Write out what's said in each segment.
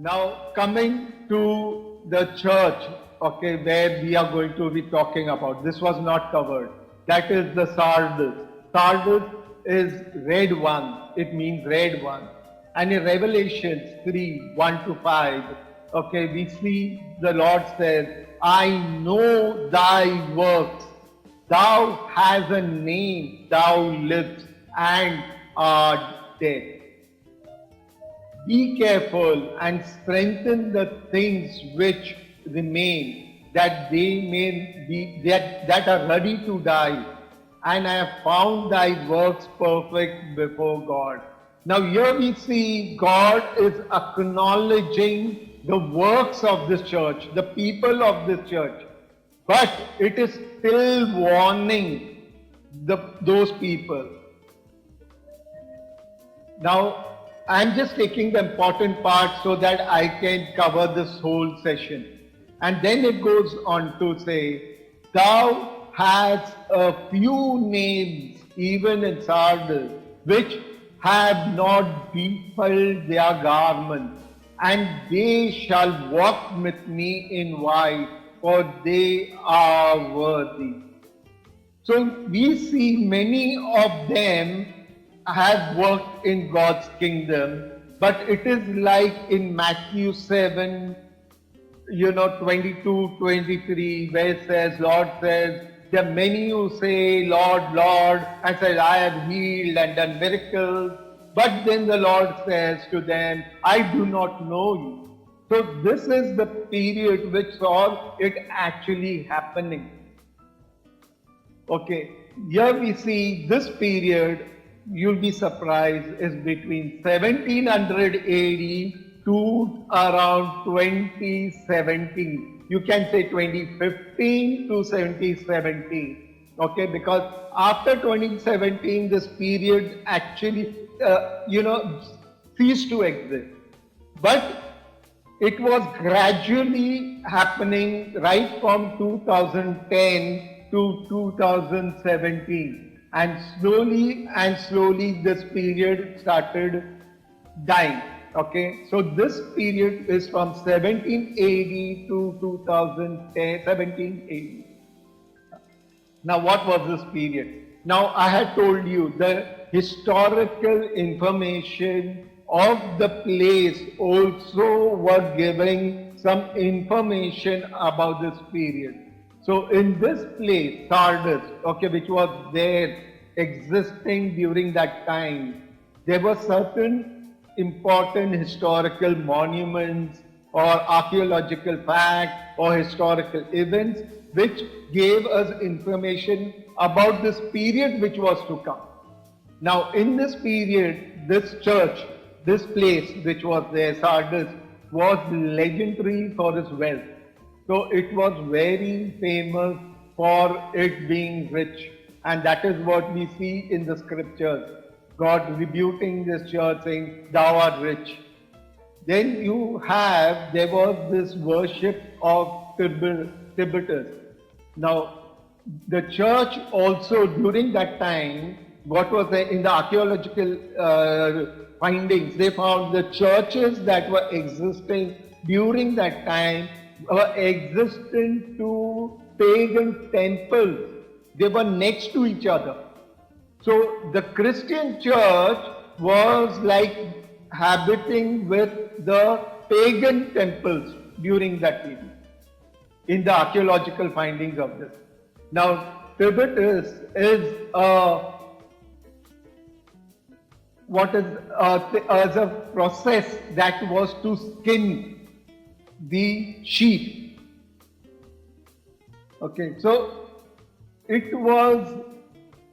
Now, coming to the church, okay, where we are going to be talking about, this was not covered. That is the Sardis. Sardis is red one, it means red one. And in Revelations 3 1 to 5, okay, we see the Lord says, I know thy works. Thou hast a name, thou livest and art dead. Be careful and strengthen the things which remain, that they may be that are ready to die. And I have found thy works perfect before God. Now here we see God is acknowledging the works of this church, the people of this church. But it is still warning those people. Now, I'm just taking the important part so that I can cover this whole session. And then it goes on to say, Thou hast a few names, even in Sardis, which have not defiled their garments, and they shall walk with me in white, for they are worthy. So we see many of them have worked in God's kingdom, but it is like in Matthew 7, 22, 23, where it says, Lord says, there are many who say, Lord, Lord, and says, I have healed and done miracles. But then the Lord says to them, I do not know you. So this is the period which saw it actually happening. Okay, here we see this period, you'll be surprised, is between 1700 AD to around 2017. You can say 2015 to 2017. Okay, because after 2017, this period actually, ceased to exist. But it was gradually happening right from 2010 to 2017, and slowly this period started dying. Okay, so this period is from 1780 to 2010, 1780. Now, what was this period? Now, I had told you the historical information of the place also were giving some information about this period. So in this place, Sardis, okay, which was there existing during that time, there were certain important historical monuments or archaeological facts or historical events which gave us information about this period which was to come. Now in this period, this church, this place which was there, Sardis, was legendary for its wealth. So it was very famous for it being rich. And that is what we see in the scriptures. God rebuking this church saying, thou art rich. Then there was this worship of Tibetus. Now, the church also during that time, what was there in the archaeological findings, they found the churches that were existing during that time were existent to pagan temples. They were next to each other. So the Christian church was like habiting with the pagan temples during that period in the archaeological findings of this. Now, Tibetus is as a process that was to skin the sheep. Okay, so it was,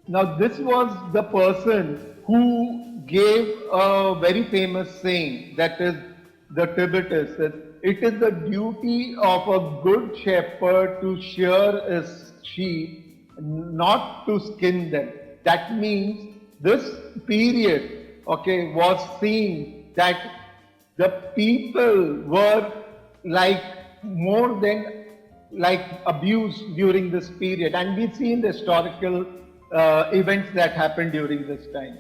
now this was the person who gave a very famous saying, that is the Tibetus, that it is the duty of a good shepherd to shear his sheep, not to skin them. That means this period, okay, was seen that the people were like more than like abused during this period, and we've seen the historical events that happened during this time.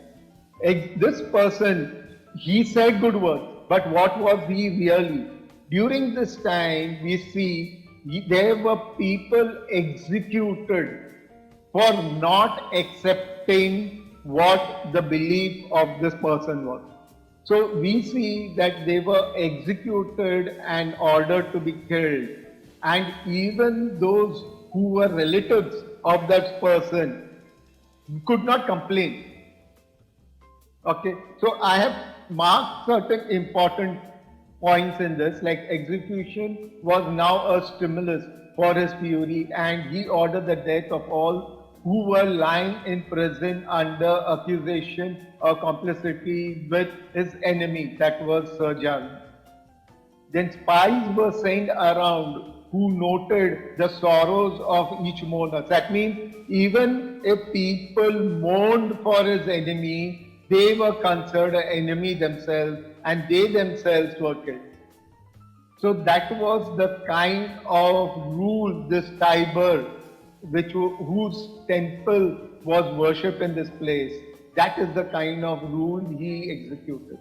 This person, he said good words, But what was he really? During this time, we see there were people executed for not accepting what the belief of this person was. So we see that they were executed and ordered to be killed. And even those who were relatives of that person could not complain. Okay, so I have marked certain important points in this, like execution was now a stimulus for his fury, and he ordered the death of all who were lying in prison under accusation or complicity with his enemy, that was Sir John. Then spies were sent around who noted the sorrows of each mourner. That means even if people mourned for his enemy, they were considered an enemy themselves and they themselves were killed. So that was the kind of rule this Tiber, whose temple was worshipped in this place. That is the kind of rule he executed.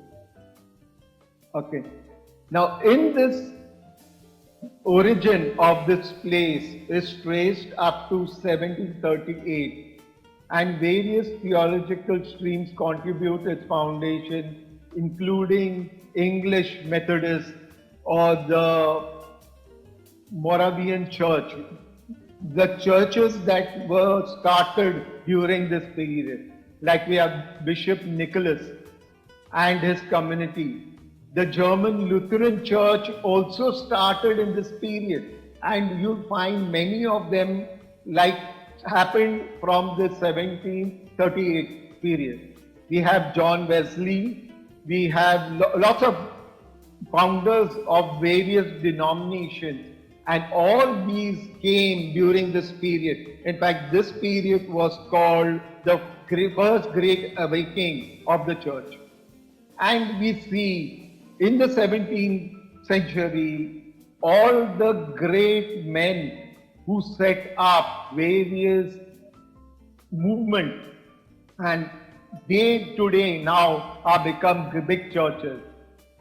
Okay. Now, in this origin of this place is traced up to 1738, and various theological streams contribute its foundation, including English Methodist or the Moravian Church, the churches that were started during this period. Like we have Bishop Nicholas and his community. The German Lutheran Church also started in this period, and you'll find many of them like happened from the 1738 period. We have John Wesley, we have lots of founders of various denominations, and all these came during this period. In fact, this period was called the first great awakening of the church. And we see in the 17th century, all the great men who set up various movements, and they today now are become big churches.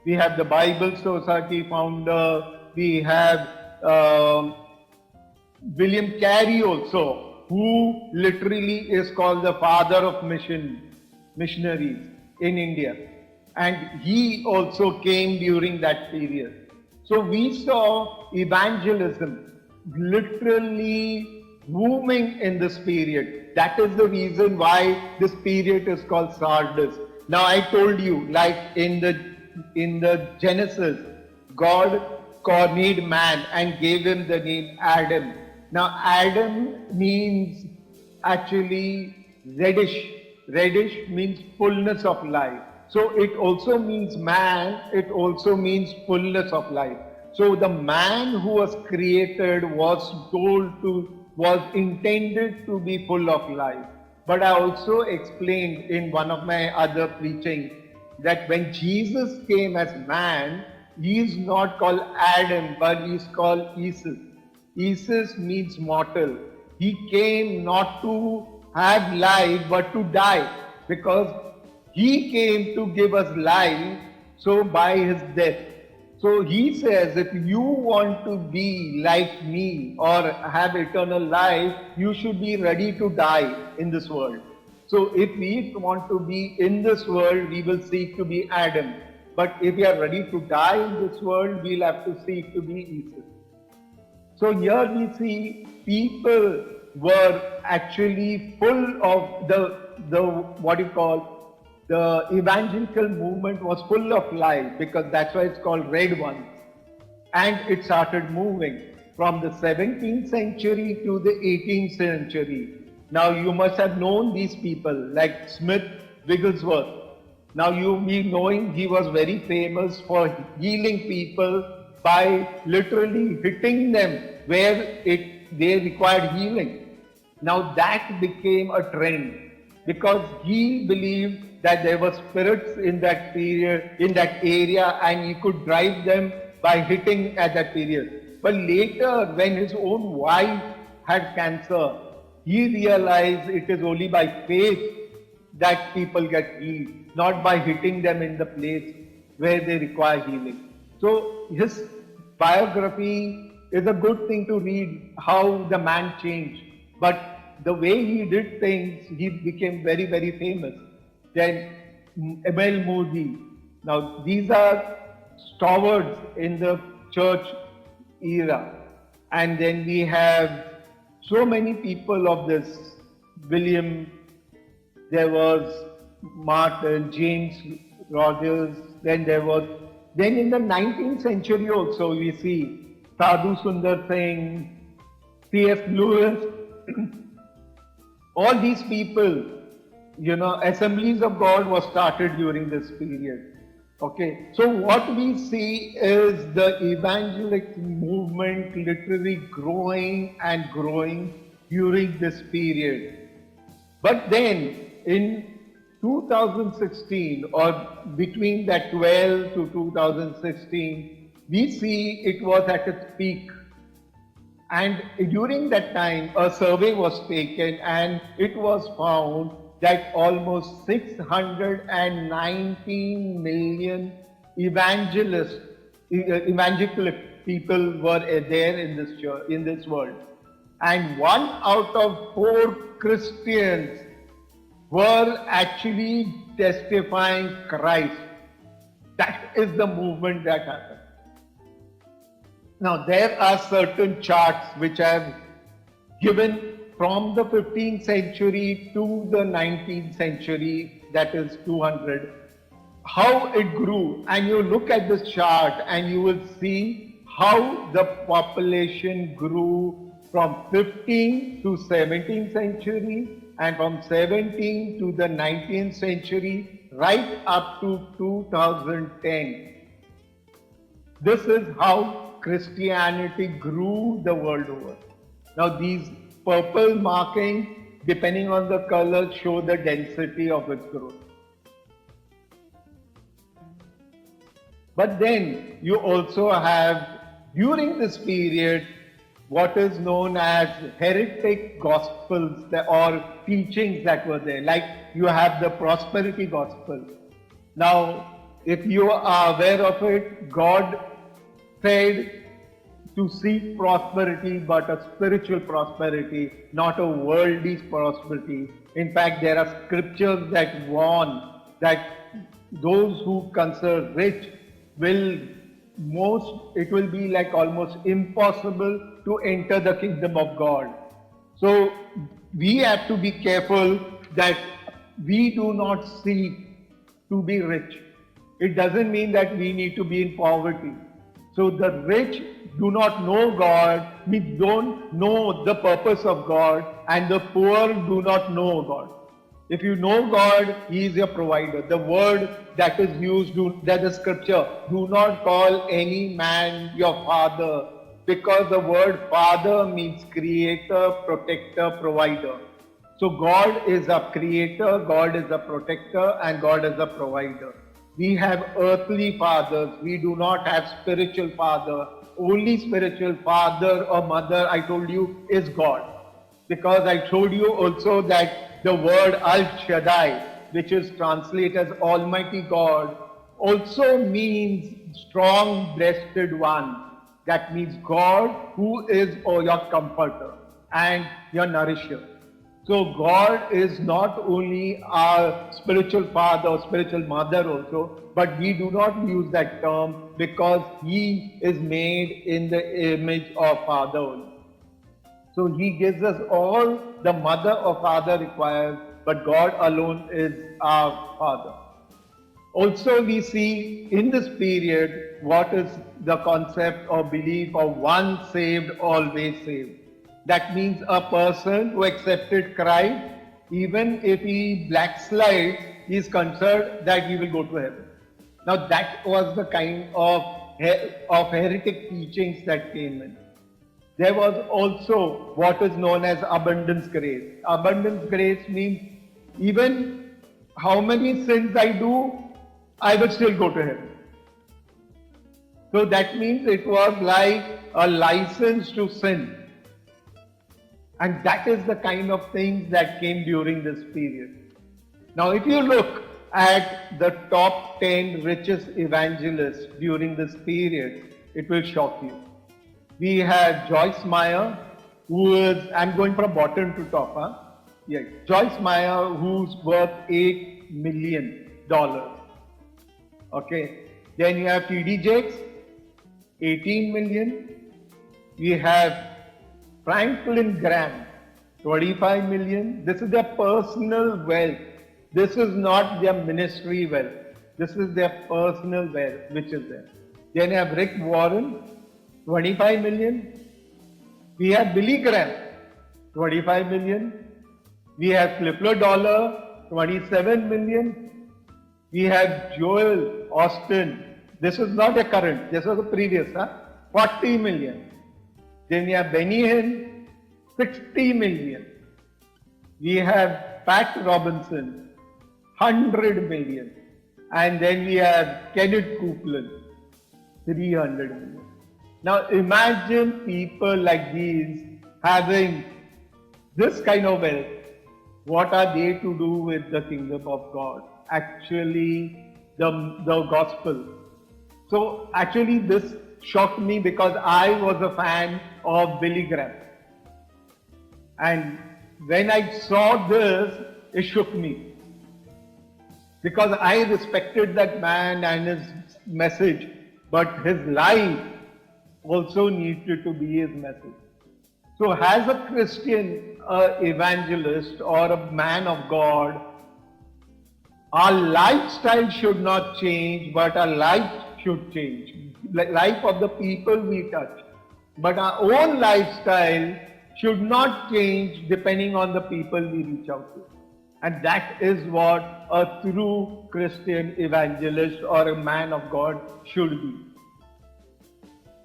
We have the Bible Society founder, we have William Carey also, who literally is called the father of missionaries in India. And he also came during that period. So we saw evangelism literally booming in this period. That is the reason why this period is called Sardis. Now I told you, like in the Genesis, God made man and gave him the name Adam. Now Adam means actually reddish. Reddish means fullness of life. So it also means man, it also means fullness of life. So the man who was created was intended to be full of life. But I also explained in one of my other preaching that when Jesus came as man, he is not called Adam, but he is called Jesus. Jesus means mortal. He came not to have life, but to die, because he came to give us life, so by his death. So he says, if you want to be like me or have eternal life, you should be ready to die in this world. So if we want to be in this world, we will seek to be Adam. But if we are ready to die in this world, we'll have to seek to be Jesus. So here we see people were actually full of the evangelical movement was full of life, because that's why it's called Red Ones. And it started moving from the 17th century to the 18th century. Now you must have known these people like Smith Wigglesworth. Now you be knowing he was very famous for healing people by literally hitting them where they required healing. Now that became a trend, because he believed that there were spirits in that period, in that area, and he could drive them by hitting at that period. But later, when his own wife had cancer, he realized it is only by faith that people get healed, not by hitting them in the place where they require healing. So his biography is a good thing to read how the man changed. But the way he did things, he became very, very famous. Then Emil Moody. Now these are stalwarts in the church era. And then we have so many people of this. William, there was Martin, James Rogers, then in the 19th century also we see Sadhu Sundar Singh, C.S. Lewis, all these people, Assemblies of God was started during this period. Okay, so what we see is the evangelic movement literally growing and growing during this period. But then in 2016 or between that 12 to 2016, we see it was at its peak. And during that time, a survey was taken and it was found that almost 619 million evangelical people were there in this church, in this world. And 1 out of 4 Christians were actually testifying Christ. That is the movement that happened. Now, there are certain charts which I have given from the 15th century to the 19th century, that is 200, how it grew. And you look at this chart and you will see how the population grew from 15th to 17th century, and from 17th to the 19th century, right up to 2010. This is how Christianity grew the world over. Now these purple markings, depending on the color, show the density of its growth. But then you also have, during this period, what is known as heretic gospels or teachings that were there. Like you have the prosperity gospel. Now, if you are aware of it, God said to seek prosperity, but a spiritual prosperity, not a worldly prosperity. In fact, there are scriptures that warn that those who consider rich it will be like almost impossible to enter the kingdom of God. So we have to be careful that we do not seek to be rich. It doesn't mean that we need to be in poverty. So the rich do not know God, we don't know the purpose of God, and the poor do not know God. If you know God, He is your provider. The word that is used, that is scripture, do not call any man your father, because the word father means creator, protector, provider. So God is a creator, God is a protector, and God is a provider. We have earthly fathers, we do not have spiritual father. Only spiritual father or mother, I told you, is God. Because I told you also that the word Al Shaddai, which is translated as Almighty God, also means strong-breasted one. That means God who is your comforter and your nourisher. So God is not only our spiritual father or spiritual mother also, but we do not use that term because He is made in the image of Father only. So He gives us all the mother or father requires, but God alone is our Father. Also we see in this period what is the concept or belief of once saved, always saved. That means a person who accepted Christ, even if he backslides, he is concerned that he will go to heaven. Now that was the kind of heretic teachings that came in. There was also what is known as abundance grace. Abundance grace means even how many sins I do, I will still go to heaven. So that means it was like a license to sin. And that is the kind of things that came during this period. Now if you look, at the top 10 richest evangelists during this period, it will shock you. We have Joyce Meyer, who is, I'm going from bottom to top, huh? Yeah, Joyce Meyer, who's worth $8 million. Okay. Then you have T.D. Jakes, 18 million. We have Franklin Graham, 25 million. This is their personal wealth. This is not their ministry wealth. This is their personal wealth, which is there. Then you have Rick Warren, 25 million. We have Billy Graham, 25 million. We have Clipper Dollar, 27 million. We have Joel Austin. This is not a current. This was a previous, 40 million. Then we have Benny Hinn, 60 million. We have Pat Robinson, 100 million. And then we have Kenneth Copeland, 300 million. Now imagine people like these having this kind of wealth. What are they to do with the kingdom of God? Actually, the gospel. So actually this shocked me because I was a fan of Billy Graham. And when I saw this, it shook me. Because I respected that man and his message, but his life also needed to be his message. So as a Christian, evangelist or a man of God, our lifestyle should not change, but our life should change. Life of the people we touch. But our own lifestyle should not change depending on the people we reach out to. And that is what a true Christian evangelist or a man of God should be.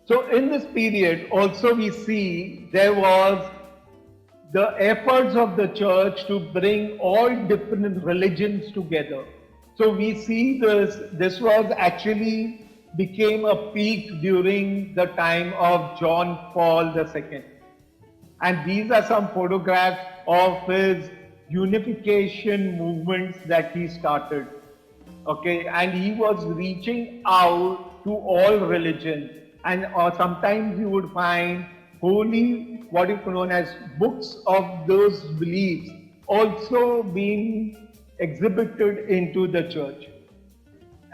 So in this period also we see there was the efforts of the church to bring all different religions together. So we see this was actually became a peak during the time of John Paul II. And these are some photographs of his unification movements that he started. Okay, and he was reaching out to all religions. And sometimes you would find holy, what is known as books of those beliefs also being exhibited into the church.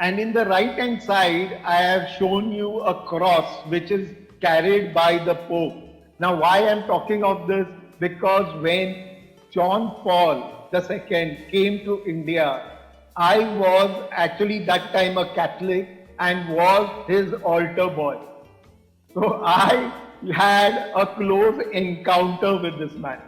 And in the right hand side, I have shown you a cross which is carried by the Pope. Now why I am talking of this? Because when John Paul II came to India, I was actually that time a Catholic and was his altar boy. So I had a close encounter with this man.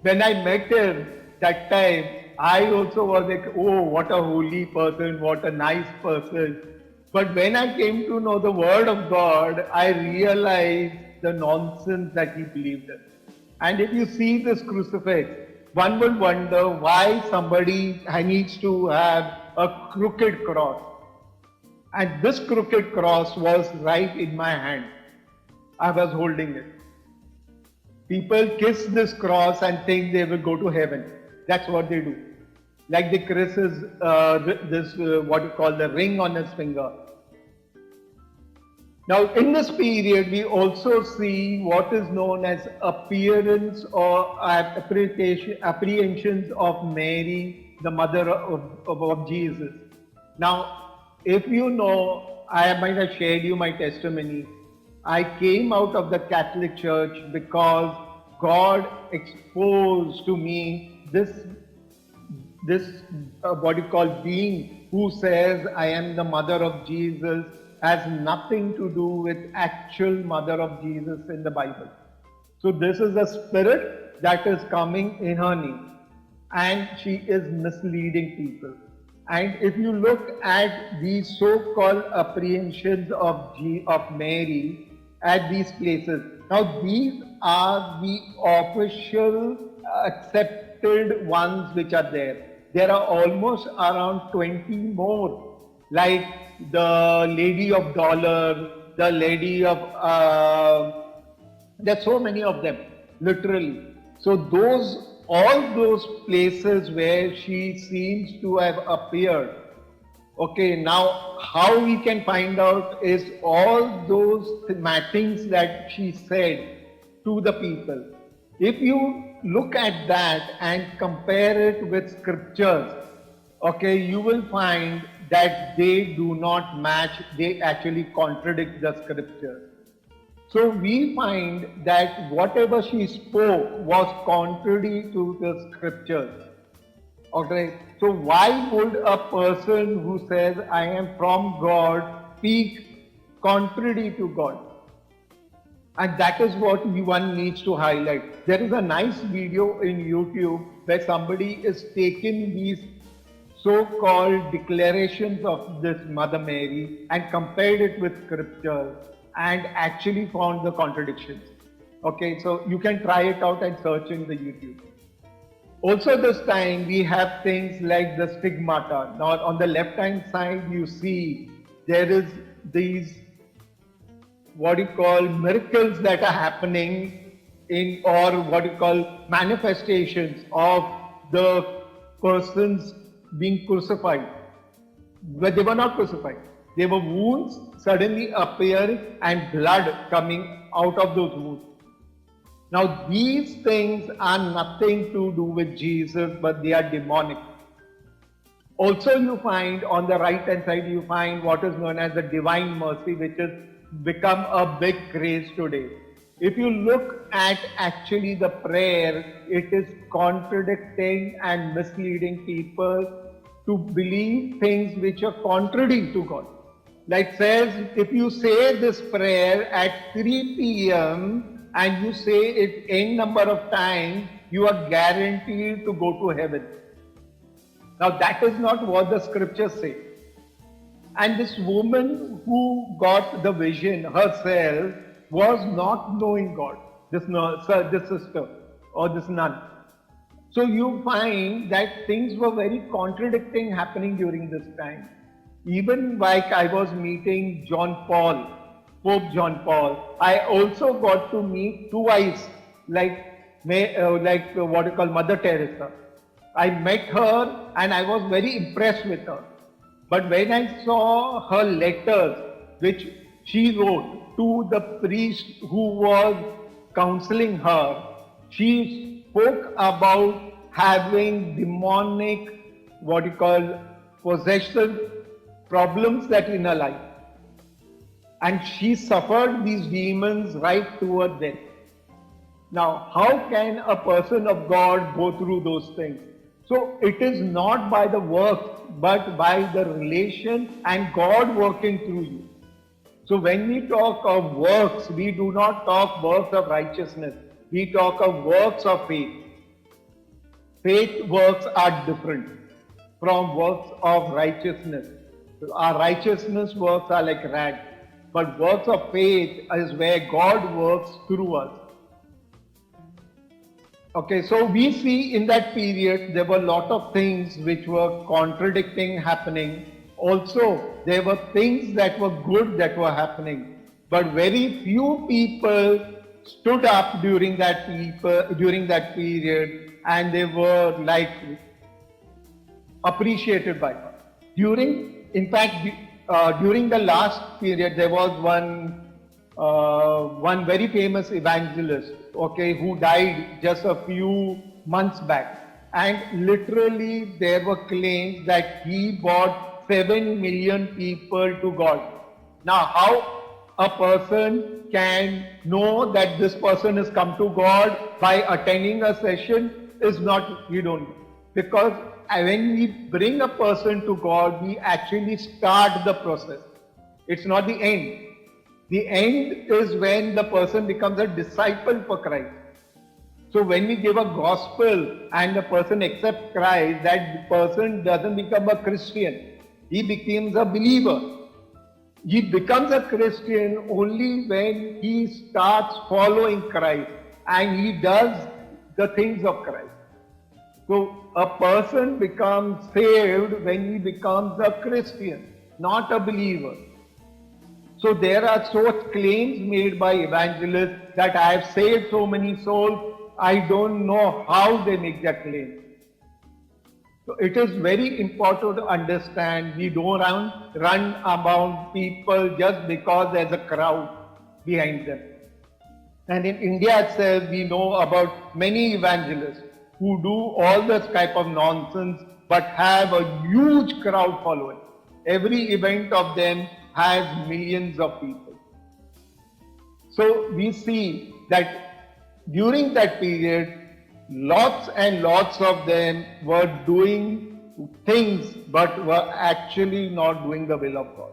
When I met him that time, I also was like, oh, what a holy person, what a nice person. But when I came to know the word of God, I realized the nonsense that he believed in. And if you see this crucifix, one will wonder why somebody needs to have a crooked cross. And this crooked cross was right in my hand. I was holding it. People kiss this cross and think they will go to heaven. That's what they do. Like the kisses what you call the ring on his finger. Now in this period we also see what is known as appearance or apprehensions of Mary, the mother of Jesus. Now if you know, I might have shared you my testimony. I came out of the Catholic Church because God exposed to me this what you call being who says I am the mother of Jesus has nothing to do with actual mother of Jesus in the Bible. So this is a spirit that is coming in her name and she is misleading people. And if you look at these so-called apprehensions of Mary at these places, now these are the official accepted ones which are there. There are almost around 20 more, like the Lady of Dollar, the Lady of, there are so many of them, literally. So those all those places where she seems to have appeared. Okay, now how we can find out is all those things that she said to the people. If you look at that and compare it with scriptures, okay, you will find that they do not match, they actually contradict the scriptures. So we find that whatever she spoke was contrary to the scriptures. Okay, so why would a person who says, I am from God, speak contrary to God? And that is what one needs to highlight. There is a nice video in YouTube where somebody is taking these so-called declarations of this Mother Mary and compared it with scripture and actually found the contradictions. Okay, so you can try it out and search in the YouTube. Also this time we have things like the stigmata. Now on the left hand side you see there is these what you call miracles that are happening in, or what you call manifestations of the persons being crucified. But they were not crucified. They were wounds suddenly appearing and blood coming out of those wounds. Now these things are nothing to do with Jesus, but they are demonic. Also you find on the right hand side, you find what is known as the divine mercy, which has become a big craze today. If you look at actually the prayer, it is contradicting and misleading people to believe things which are contrary to God. Like says, if you say this prayer at 3 p.m. and you say it n number of times, you are guaranteed to go to heaven. Now that is not what the scriptures say. And this woman who got the vision herself was not knowing God, this sister or this nun. So you find that things were very contradicting happening during this time. Even like I was meeting John Paul, Pope John Paul, I also got to meet twice like what you call Mother Teresa. I met her and I was very impressed with her. But when I saw her letters which she wrote to the priest who was counseling her, she spoke about having demonic, what you call, possession problems that in her life. And she suffered these demons right toward death. Now, how can a person of God go through those things? So it is not by the works, but by the relation and God working through you. So when we talk of works, we do not talk works of righteousness. We talk of works of faith. Faith works are different from works of righteousness. Our righteousness works are like rags, but works of faith is where God works through us. Okay, so we see in that period there were a lot of things which were contradicting happening. Also, there were things that were good that were happening, but very few people stood up during that period, and they were like appreciated by her. During the last period, there was one very famous evangelist, okay, who died just a few months back. And literally there were claims that he brought 7 million people to God. Now how a person can know that this person has come to God by attending a session is not, we don't know. Because when we bring a person to God, we actually start the process. It's not the end. The end is when the person becomes a disciple for Christ. So when we give a gospel and the person accepts Christ, that person doesn't become a Christian. He becomes a believer. He becomes a Christian only when he starts following Christ and he does the things of Christ. So a person becomes saved when he becomes a Christian, not a believer. So there are such claims made by evangelists that I have saved so many souls. I don't know how they make that claim. So it is very important to understand we don't run among people just because there's a crowd behind them. And in India itself, we know about many evangelists who do all this type of nonsense but have a huge crowd following. Every event of them has millions of people. So we see that during that period, lots and lots of them were doing things but were actually not doing the will of God.